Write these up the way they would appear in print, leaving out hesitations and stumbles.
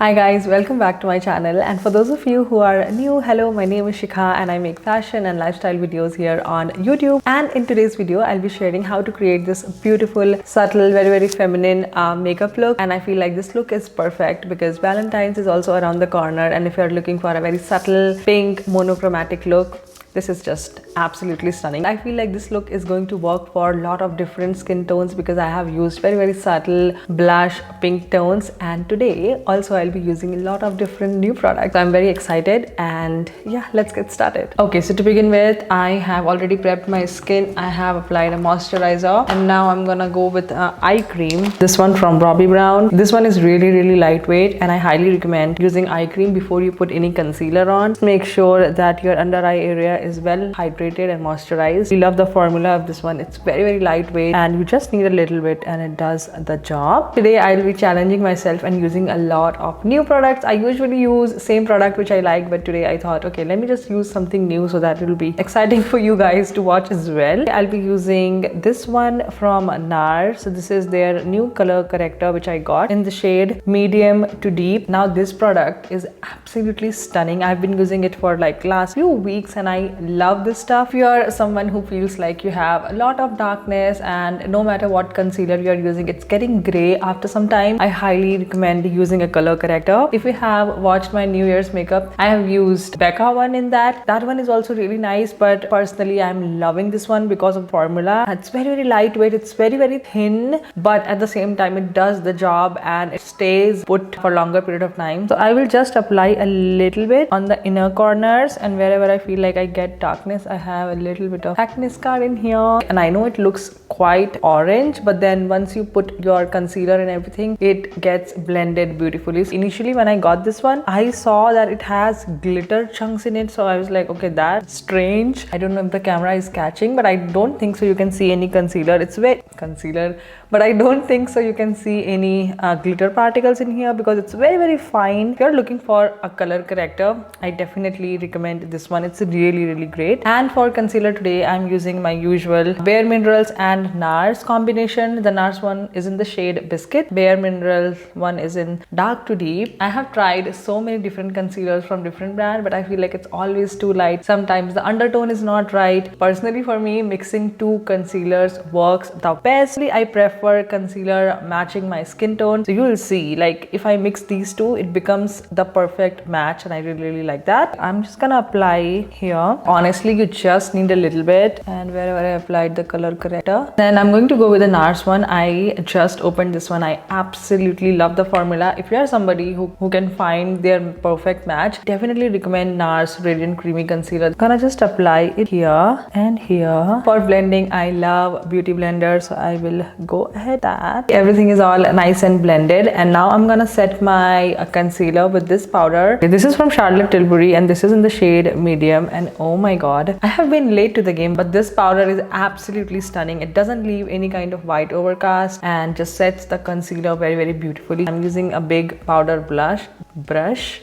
Hi guys, welcome back to my channel, and for those of you who are new, hello, my name is Shikha and I make fashion and lifestyle videos here on YouTube. And in today's video I'll be sharing how to create this beautiful, subtle, very feminine makeup look. And I feel like this look is perfect because Valentine's is also around the corner, and if you're looking for a very subtle pink monochromatic look, this is just absolutely stunning. I feel like this look is going to work for a lot of different skin tones because I have used very subtle blush pink tones, and today also I'll be using a lot of different new products. So I'm very excited, and yeah, let's get started. Okay, so to begin with, I have already prepped my skin. I have applied a moisturizer, and now I'm gonna go with eye cream. This one from Bobbi Brown. This one is really lightweight, and I highly recommend using eye cream before you put any concealer on. Make sure that your under eye area is well hydrated and moisturized. We love the formula of this one. It's very lightweight, and you just need a little bit and it does the job. Today I'll be challenging myself and using a lot of new products. I usually use same product which I like, but today I thought, okay, let me just use something new so that it will be exciting for you guys to watch as well. I'll be using this one from NARS. So this is their new color corrector which I got in the shade medium to deep. Now this product is absolutely stunning. I've been using it for like last few weeks and I love this stuff. If you're someone who feels like you have a lot of darkness and no matter what concealer you're using, it's getting gray after some time, I highly recommend using a color corrector. If you have watched my New Year's makeup, I have used Becca one in that. That one is also really nice, but personally I'm loving this one because of the formula. It's very lightweight, it's very thin, but at the same time it does the job and it stays put for longer period of time. So I will just apply a little bit on the inner corners, and wherever I feel like I get darkness, I have a little bit of acne scar in here, and I know it looks quite orange, but then once you put your concealer and everything, it gets blended beautifully. So initially when I got this one, I saw that it has glitter chunks in it, so I was like, okay, that's strange. I don't know if the camera is catching, but I don't think so you can see any concealer. It's very concealer, but I don't think so you can see any glitter particles in here because it's very fine. If you're looking for a color corrector, I definitely recommend this one. It's really great. And for concealer today, I'm using my usual Bare Minerals and NARS combination. The NARS one is in the shade Biscuit. Bare Minerals one is in Dark to Deep. I have tried so many different concealers from different brands, but I feel like it's always too light. Sometimes the undertone is not right. Personally, for me, mixing two concealers works the best. I prefer concealer matching my skin tone. So you will see, like, if I mix these two, it becomes the perfect match, and I really like that. I'm just gonna apply here. Honestly, you just need a little bit, and wherever I applied the color corrector, then I'm going to go with the NARS one. I just opened this one. I absolutely love the formula. If you are somebody who can find their perfect match, definitely recommend NARS Radiant Creamy Concealer. I'm gonna just apply it here and here. For blending, I love beauty blender, so I will go ahead that. Everything is all nice and blended, and now I'm gonna set my concealer with this powder. This is from Charlotte Tilbury, and this is in the shade medium, and oh my god, I have been late to the game, but this powder is absolutely stunning. It doesn't leave any kind of white overcast and just sets the concealer very beautifully. I'm using a big powder brush.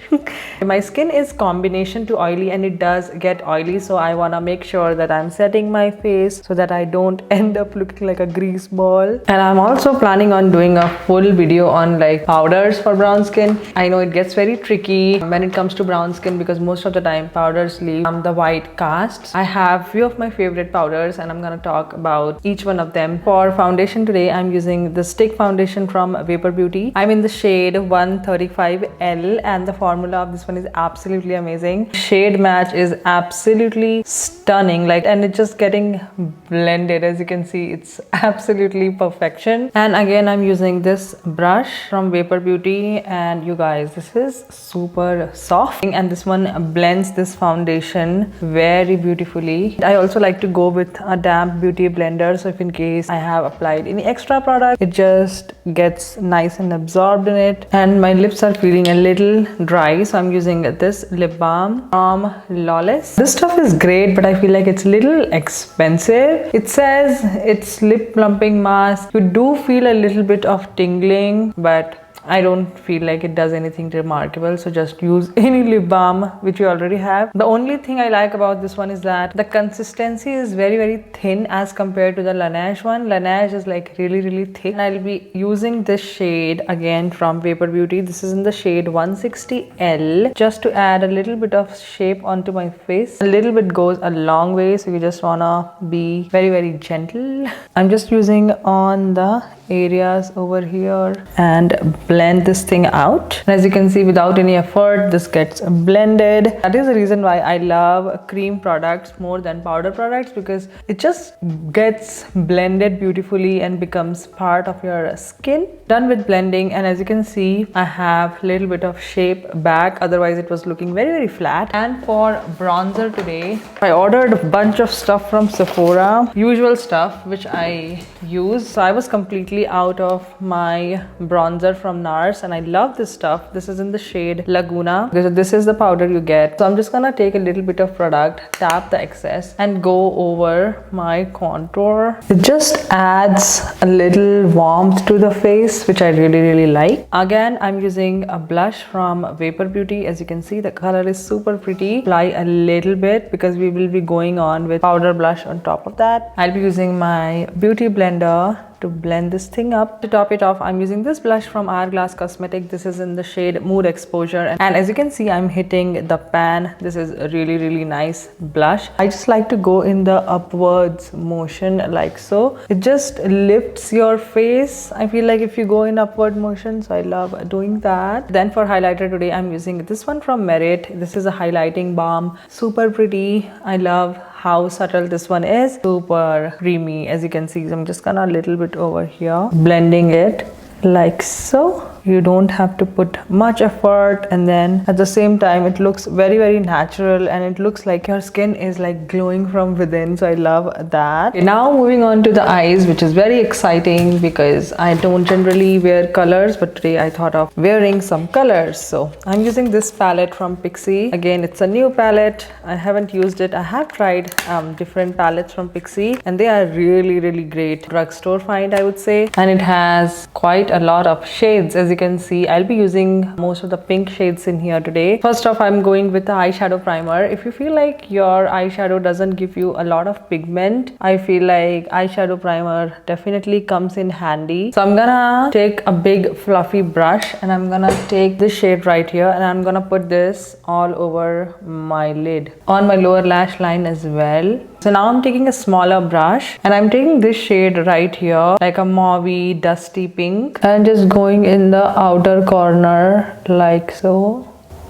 My skin is combination to oily, and it does get oily, so I want to make sure that I'm setting my face so that I don't end up looking like a grease ball. And I'm also planning on doing a full video on like powders for brown skin. I know it gets very tricky when it comes to brown skin because most of the time powders leave the white casts. I have few of my favorite powders, and I'm gonna talk about each one of them. For foundation today, I'm using the stick foundation from Vapor Beauty. I'm in the shade 135L, and the formula of this one is absolutely amazing. Shade match is absolutely stunning, like, and it's just getting blended. As you can see, it's absolutely perfection. And again, I'm using this brush from Vapor Beauty, and you guys, this is super soft, and this one blends this foundation very beautifully. I also like to go with a damp beauty blender, so if in case I have applied any extra product, it just gets nice and absorbed in it. And my lips are feeling a little dry, so I'm using this lip balm from Lawless. This stuff is great, but I feel like it's a little expensive. It says it's lip plumping mask. You do feel a little bit of tingling, but I don't feel like it does anything remarkable, so just use any lip balm which you already have. The only thing I like about this one is that the consistency is very thin as compared to the Laneige one. Laneige is like really thick, and I'll be using this shade again from Vapour Beauty. This is in the shade 160L, just to add a little bit of shape onto my face. A little bit goes a long way, so you just wanna be very gentle. I'm just using on the areas over here and blend this thing out. And as you can see, without any effort, this gets blended. That is the reason why I love cream products more than powder products, because it just gets blended beautifully and becomes part of your skin. Done with blending, and as you can see, I have a little bit of shape back, otherwise it was looking very flat. And for bronzer today, I ordered a bunch of stuff from Sephora, usual stuff which I use. So I was completely out of my bronzer from NARS, and I love this stuff. This is in the shade Laguna. This is the powder you get. So I'm just gonna take a little bit of product, tap the excess, and go over my contour. It just adds a little warmth to the face, which I really like. Again, I'm using a blush from Vapour Beauty. As you can see, the color is super pretty. Apply a little bit because we will be going on with powder blush on top of that. I'll be using my beauty blender to blend this thing up. To top it off, I'm using this blush from Hourglass Cosmetic. This is in the shade Mood Exposure, and as you can see, I'm hitting the pan. This is a really nice blush. I just like to go in the upwards motion like so. It just lifts your face. I feel like if you go in upward motion, so I love doing that. Then for highlighter today, I'm using this one from Merit. This is a highlighting balm, super pretty. I love how subtle this one is, super creamy. As you can see, I'm just gonna a little bit over here, blending it like so. You don't have to put much effort, and then at the same time it looks very natural, and it looks like your skin is like glowing from within. So I love that. Okay, now moving on to the eyes, which is very exciting because I don't generally wear colors, but today I thought of wearing some colors. So I'm using this palette from Pixi. Again, it's a new palette. I haven't used it. I have tried different palettes from Pixi, and they are really great drugstore find, I would say, and it has quite a lot of shades. As you can see, I'll be using most of the pink shades in here today. First off, I'm going with the eyeshadow primer. If you feel like your eyeshadow doesn't give you a lot of pigment, I feel like eyeshadow primer definitely comes in handy. So I'm gonna take a big fluffy brush, and I'm gonna take this shade right here, and I'm gonna put this all over my lid, on my lower lash line as well. So now I'm taking a smaller brush, and I'm taking this shade right here, like a mauvey dusty pink, and just going in the outer corner like so.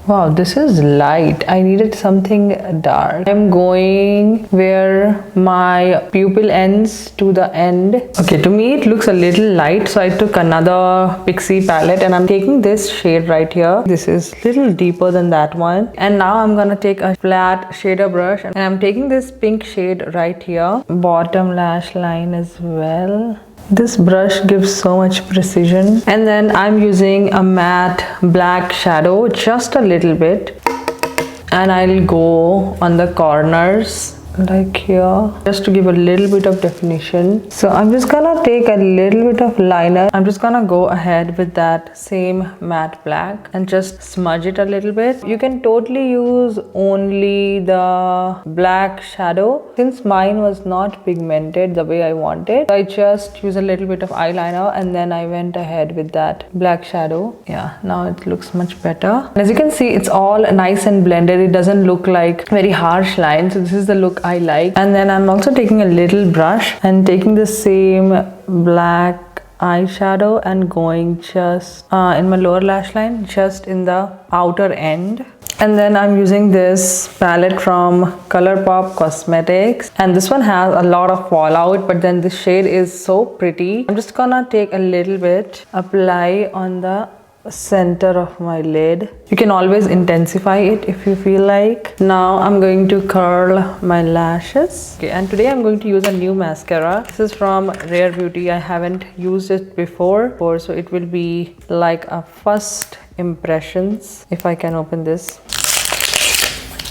Wow, this is light. I needed something dark. I'm going where my pupil ends to the end. Okay, to me it looks a little light, so I took another Pixi palette, and I'm taking this shade right here. This is a little deeper than that one. And now I'm gonna take a flat shader brush, and I'm taking this pink shade right here, bottom lash line as well. This brush gives so much precision. And then I'm using a matte black shadow, just a little bit, and I'll go on the corners like here, just to give a little bit of definition. So I'm just gonna take a little bit of liner. I'm just gonna go ahead with that same matte black and just smudge it a little bit. You can totally use only the black shadow. Since mine was not pigmented the way I wanted, I just use a little bit of eyeliner, and then I went ahead with that black shadow. Yeah, now it looks much better. As you can see, it's all nice and blended. It doesn't look like very harsh lines. So this is the look I like. And then I'm also taking a little brush and taking the same black eyeshadow and going just in my lower lash line, just in the outer end. And then I'm using this palette from ColourPop Cosmetics, and this one has a lot of fallout, but then this shade is so pretty. I'm just gonna take a little bit, apply on the center of my lid. You can always intensify it if you feel like. Now I'm going to curl my lashes. Okay, and today I'm going to use a new mascara. This is from Rare Beauty. I haven't used it before, so it will be like a first impressions. If I can open this.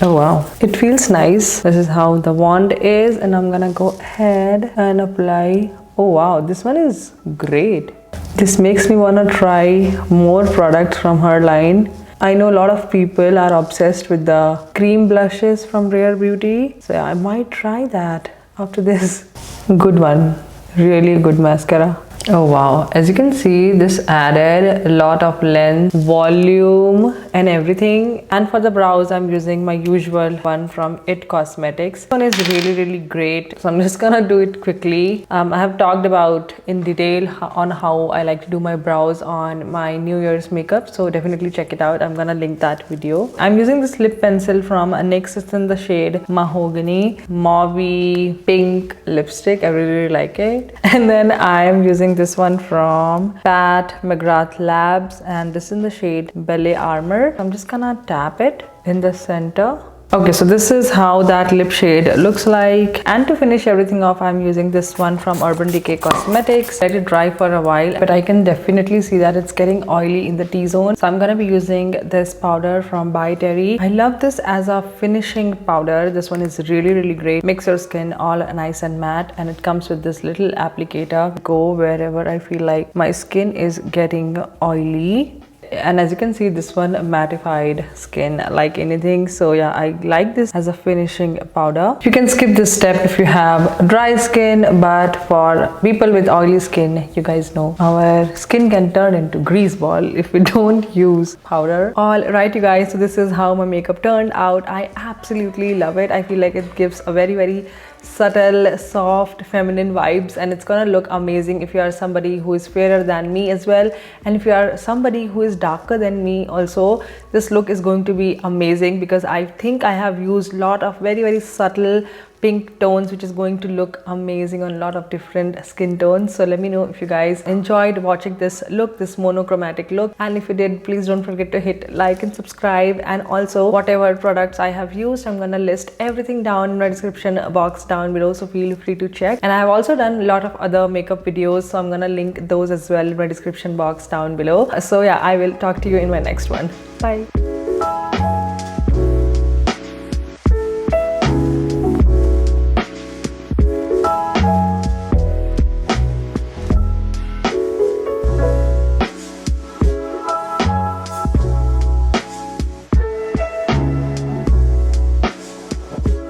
Oh wow, it feels nice. This is how the wand is, and I'm gonna go ahead and apply Oh wow, this one is great. This makes me wanna try more products from her line. I know a lot of people are obsessed with the cream blushes from Rare Beauty. So yeah, I might try that after this. Good one. Really good mascara. Oh wow, as you can see, this added a lot of length, volume and everything. And for the brows, I'm using my usual one from It Cosmetics. This one is really great, so I'm just gonna do it quickly. I have talked about in detail on how I like to do my brows on my New Year's makeup, so definitely check it out. I'm gonna link that video. I'm using this lip pencil from NYX. It's in the shade Mahogany Mauve Pink lipstick. I really like it. And then I'm using this one from Pat McGrath Labs, and this is in the shade Ballet Armor. I'm just gonna tap it in the center. Okay, so this is how that lip shade looks like. And to finish everything off, I'm using this one from Urban Decay Cosmetics. Let it dry for a while, but I can definitely see that it's getting oily in the T-zone. So I'm gonna be using this powder from By Terry. I love this as a finishing powder. This one is really great. Makes your skin all nice and matte, and it comes with this little applicator. Go wherever I feel like my skin is getting oily. And as you can see, this one mattified skin like anything. So yeah, I like this as a finishing powder. You can skip this step if you have dry skin, but for people with oily skin, you guys know our skin can turn into grease ball if we don't use powder. All right, you guys, so this is how my makeup turned out. I absolutely love it. I feel like it gives a very subtle, soft, feminine vibes, and it's gonna look amazing if you are somebody who is fairer than me as well, and if you are somebody who is darker than me also. This look is going to be amazing because I think I have used a lot of very subtle pink tones, which is going to look amazing on a lot of different skin tones. So let me know if you guys enjoyed watching this look, this monochromatic look, and if you did, please don't forget to hit like and subscribe. And also, whatever products I have used, I'm gonna list everything down in my description box down below, so feel free to check. And I have also done a lot of other makeup videos, so I'm gonna link those as well in my description box down below. So yeah, I will talk to you in my next one. Bye.